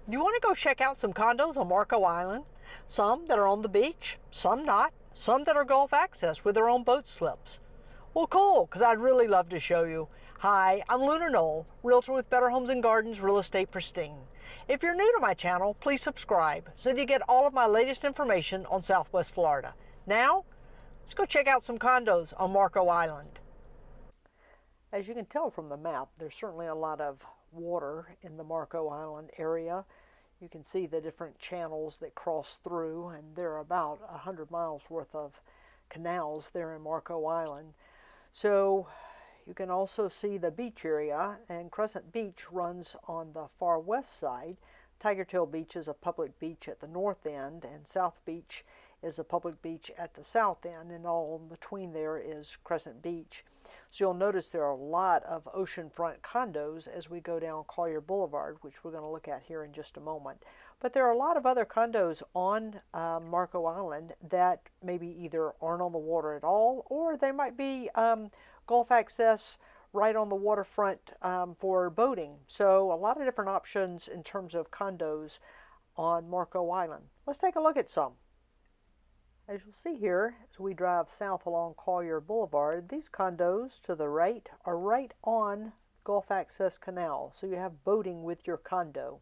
You want to go check out some condos on Marco Island? Some that are on the beach, some not, some that are Gulf access with their own boat slips. Well, cool, because I'd really love to show you. Hi, I'm Lunar Knoll, realtor with Better Homes and Gardens, Real Estate Pristine. If you're new to my channel, please subscribe so that you get all of my latest information on Southwest Florida. Now, let's go check out some condos on Marco Island. As you can tell from the map, there's certainly a lot of water in the Marco Island area. You can see the different channels that cross through, and there are about 100 miles worth of canals there in Marco Island. So you can also see the beach area, and Crescent Beach runs on the far west side. Tiger Tail Beach is a public beach at the north end, and South Beach is a public beach at the south end, and all in between there is Crescent Beach. So you'll notice there are a lot of oceanfront condos as we go down Collier Boulevard, which we're going to look at here in just a moment. But there are a lot of other condos on Marco Island that maybe either aren't on the water at all, or they might be Gulf access right on the waterfront for boating. So a lot of different options in terms of condos on Marco Island. Let's take a look at some. As you'll see here, as we drive south along Collier Boulevard, these condos to the right are right on Gulf Access Canal. So you have boating with your condo,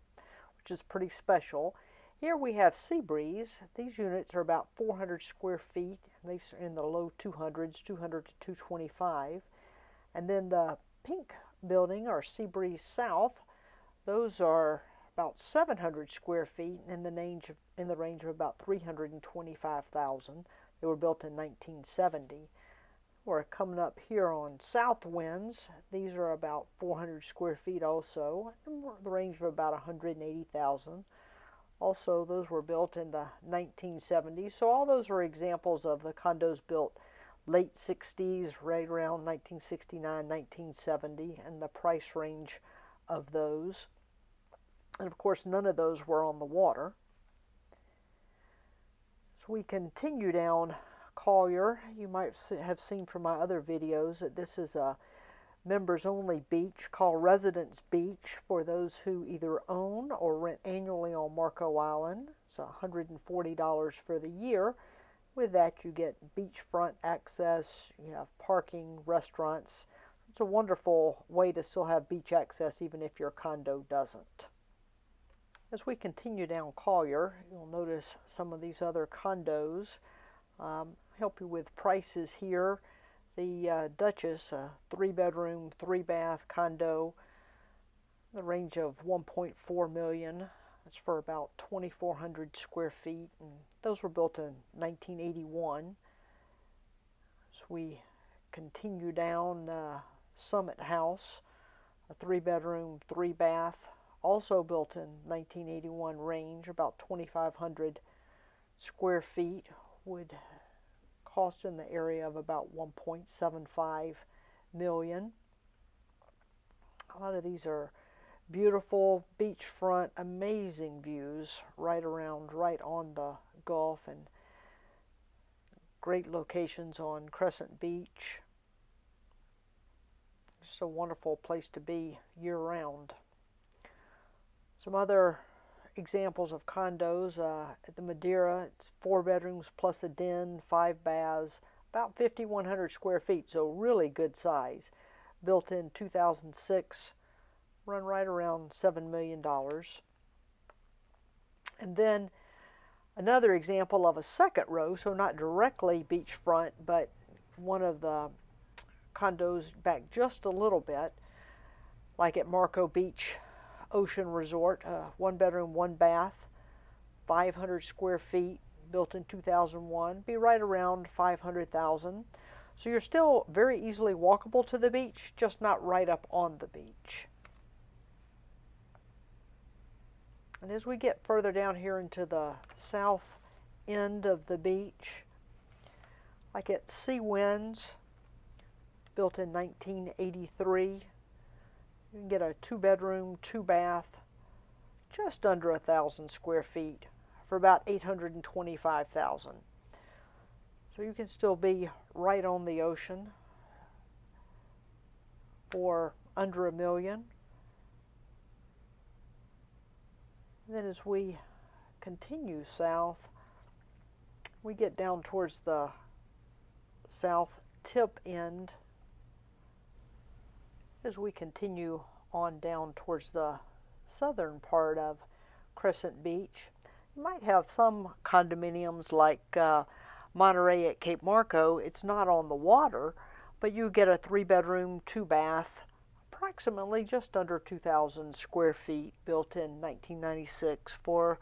which is pretty special. Here we have Seabreeze. These units are about 400 square feet. These are in the low 200s, 200 to 225. And then the pink building, or Seabreeze South, those are about 700 square feet in the range of about $325,000. They were built in 1970. We're coming up here on South Winds. These are about 400 square feet also, in the range of about $180,000. Also, those were built in the 1970s. So all those are examples of the condos built late 60s, right around 1969, 1970, and the price range of those. And of course, none of those were on the water. So we continue down Collier. You might have seen from my other videos that this is a members-only beach called Residence Beach for those who either own or rent annually on Marco Island. It's $140 for the year. With that, you get beachfront access, you have parking, restaurants. It's a wonderful way to still have beach access even if your condo doesn't. As we continue down Collier, you'll notice some of these other condos. Help you with prices here. The Duchess, a 3-bedroom, 3-bath condo, the range of $1.4 million. That's for about 2,400 square feet, and those were built in 1981. As we continue down Summit House, a 3-bedroom, 3-bath, also built in 1981 range, about 2,500 square feet, would cost in the area of about $1.75 million. A lot of these are beautiful beachfront, amazing views right on the Gulf, and great locations on Crescent Beach. Just a wonderful place to be year-round. Some other examples of condos at the Madeira. It's 4 bedrooms plus a den, 5 baths, about 5,100 square feet, so really good size. Built in 2006, run right around $7 million. And then another example of a second row, so not directly beachfront, but one of the condos back just a little bit, like at Marco Beach Ocean Resort, 1 bedroom, 1 bath, 500 square feet, built in 2001, be right around $500,000. So you're still very easily walkable to the beach, just not right up on the beach. And as we get further down here into the south end of the beach, like at Sea Winds, built in 1983, you can get a 2-bedroom, 2-bath, just under 1,000 square feet for about $825,000. So you can still be right on the ocean for under $1 million. Then as we continue south, we get down towards the south tip end. As we continue on down towards the southern part of Crescent Beach, you might have some condominiums like Monterey at Cape Marco. It's not on the water, but you get a 3-bedroom, 2-bath, approximately just under 2,000 square feet, built in 1996 for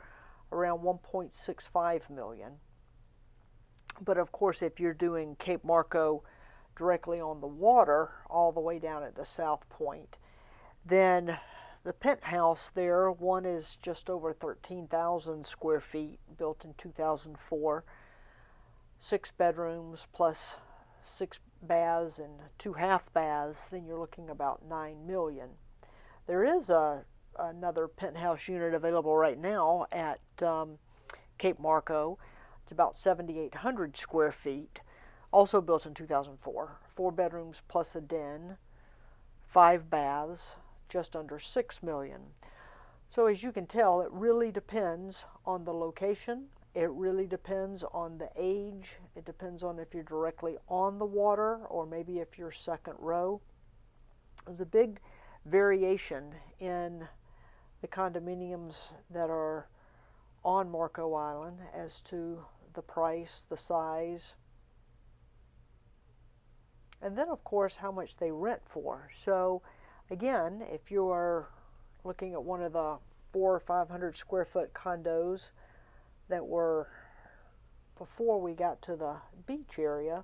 around $1.65 million. But of course, if you're doing Cape Marco directly on the water, all the way down at the south point, then the penthouse there, one is just over 13,000 square feet, built in 2004, 6 bedrooms plus 6 baths and 2 half baths, then you're looking about $9 million. There is another penthouse unit available right now at Cape Marco. It's about 7,800 square feet, also built in 2004, 4 bedrooms plus a den, 5 baths, just under $6 million. So as you can tell, it really depends on the location. It really depends on the age. It depends on if you're directly on the water or maybe if you're second row. There's a big variation in the condominiums that are on Marco Island as to the price, the size, and then of course how much they rent for. So again, if you are looking at one of the 400 or 500 square foot condos that were before we got to the beach area,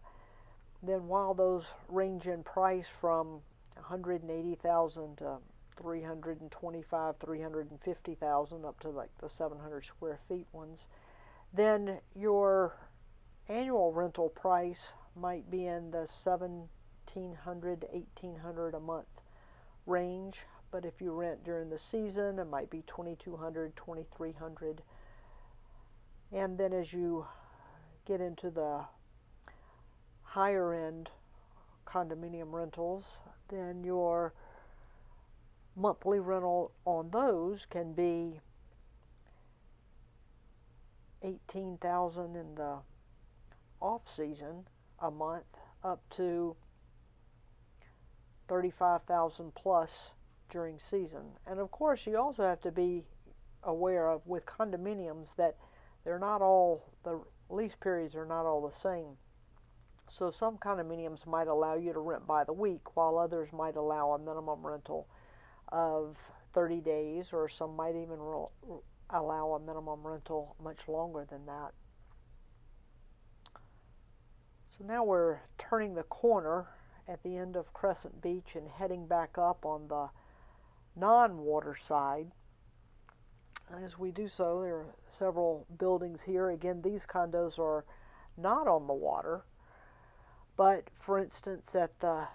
then while those range in price from $180,000 to $325,000, $350,000 up to like the 700 square feet ones, then your annual rental price might be in the $1,700 to $1,800 a month range. But if you rent during the season, it might be $2,200, $2,300. And then as you get into the higher end condominium rentals, then your monthly rental on those can be $18,000 in the off season a month, up to $35,000 plus during season. And of course, you also have to be aware of, with condominiums, that they're not all, the lease periods are not all the same. So some condominiums might allow you to rent by the week, while others might allow a minimum rental of 30 days, or some might even allow a minimum rental much longer than that. So now we're turning the corner at the end of Crescent Beach and heading back up on the non-water side. As we do so, there are several buildings here. Again, these condos are not on the water, but for instance at the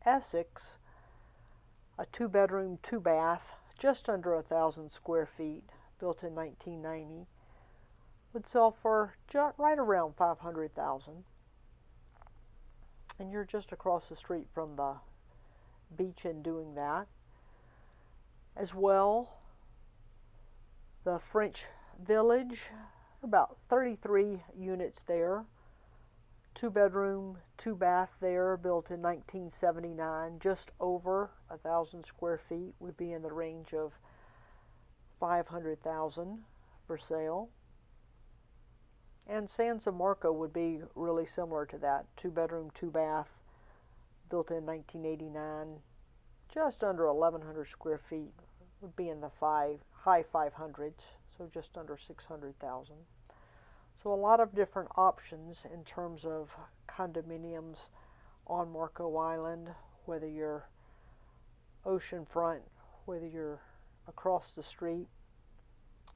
Essex, a 2-bedroom, 2-bath, just under 1,000 square feet, built in 1990, would sell for right around $500,000. And you're just across the street from the beach in doing that. As well, the French Village, about 33 units there, 2-bedroom, 2-bath there, built in 1979, just over 1,000 square feet, would be in the range of $500,000 for sale. And San Marco would be really similar to that, 2-bedroom, 2-bath, built in 1989, just under 1,100 square feet, would be in the high 500s, so just under $600,000. So a lot of different options in terms of condominiums on Marco Island, whether you're oceanfront, whether you're across the street,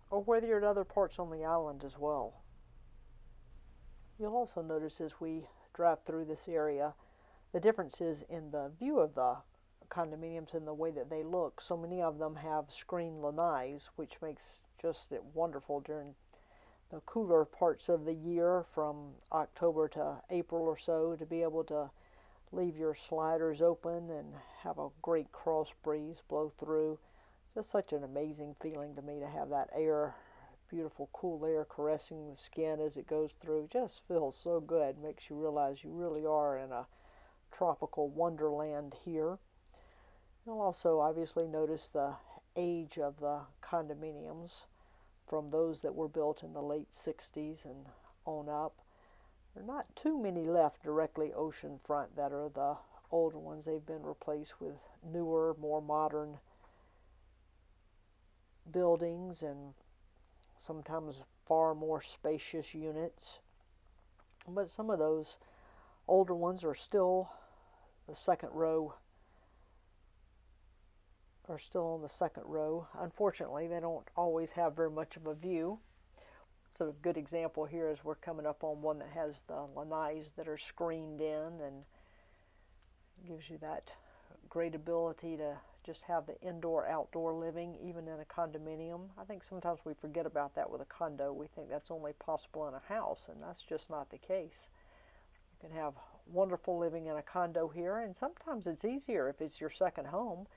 or whether you're at other parts on the island as well. You'll also notice as we drive through this area the differences in the view of the condominiums and the way that they look. So many of them have screen lanais, which makes just it wonderful during the cooler parts of the year, from October to April or so, to be able to leave your sliders open and have a great cross breeze blow through. Just such an amazing feeling to me to have that air, beautiful cool air caressing the skin as it goes through. Just feels so good. Makes you realize you really are in a tropical wonderland here. You'll also obviously notice the age of the condominiums from those that were built in the late 60s and on up. There are not too many left directly oceanfront that are the older ones. They've been replaced with newer, more modern buildings and sometimes far more spacious units. But some of those older ones are still the second row, are still on the second row. Unfortunately, they don't always have very much of a view. So a good example here is we're coming up on one that has the lanais that are screened in, and gives you that great ability to just have the indoor-outdoor living, even in a condominium. I think sometimes we forget about that with a condo. We think that's only possible in a house, and that's just not the case. You can have wonderful living in a condo here, and sometimes it's easier if it's your second home.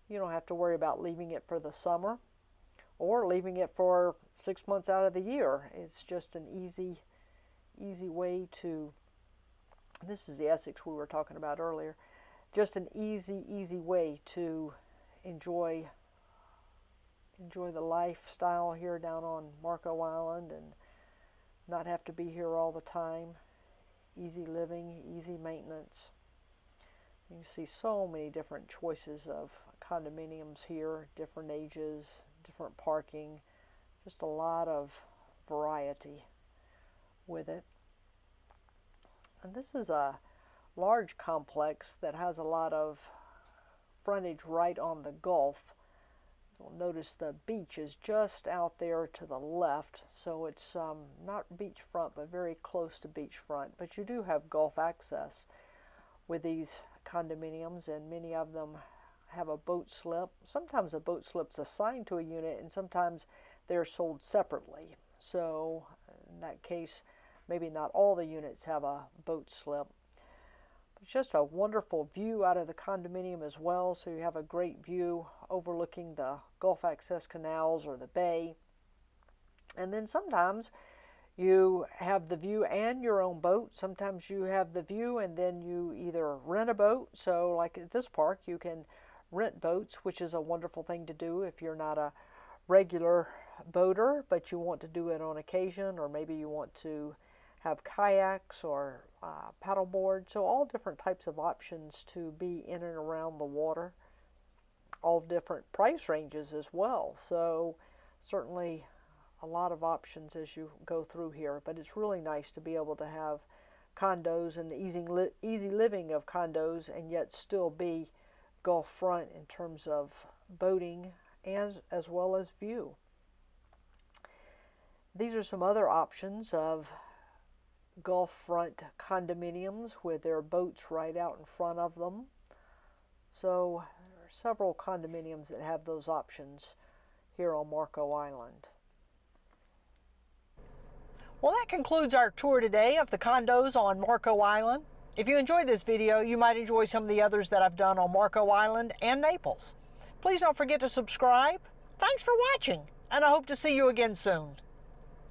You don't have to worry about leaving it for the summer or leaving it for 6 months out of the year. It's just an easy way to, this is the Essex we were talking about earlier, just an easy way to enjoy the lifestyle here down on Marco Island and not have to be here all the time. Easy living, easy maintenance. You see so many different choices of condominiums here, different ages, different parking, just a lot of variety with it. And this is a large complex that has a lot of frontage right on the Gulf. You'll notice the beach is just out there to the left, so it's not beachfront but very close to beachfront. But you do have Gulf access with these condominiums, and many of them have a boat slip. Sometimes a boat slip's assigned to a unit, and sometimes they're sold separately. So in that case, maybe not all the units have a boat slip. It's just a wonderful view out of the condominium as well, so you have a great view overlooking the Gulf access canals or the bay. And then sometimes you have the view and your own boat. Sometimes you have the view and then you either rent a boat. So like at this park, you can rent boats, which is a wonderful thing to do if you're not a regular boater, but you want to do it on occasion, or maybe you want to have kayaks or paddleboard. So all different types of options to be in and around the water. All different price ranges as well. So certainly a lot of options as you go through here, but it's really nice to be able to have condos and the easy living of condos and yet still be Gulf front in terms of boating and as well as view. These are some other options of Gulf front condominiums with their boats right out in front of them. So there are several condominiums that have those options here on Marco Island. Well, that concludes our tour today of the condos on Marco Island. If you enjoyed this video, you might enjoy some of the others that I've done on Marco Island and Naples. Please don't forget to subscribe. Thanks for watching, and I hope to see you again soon.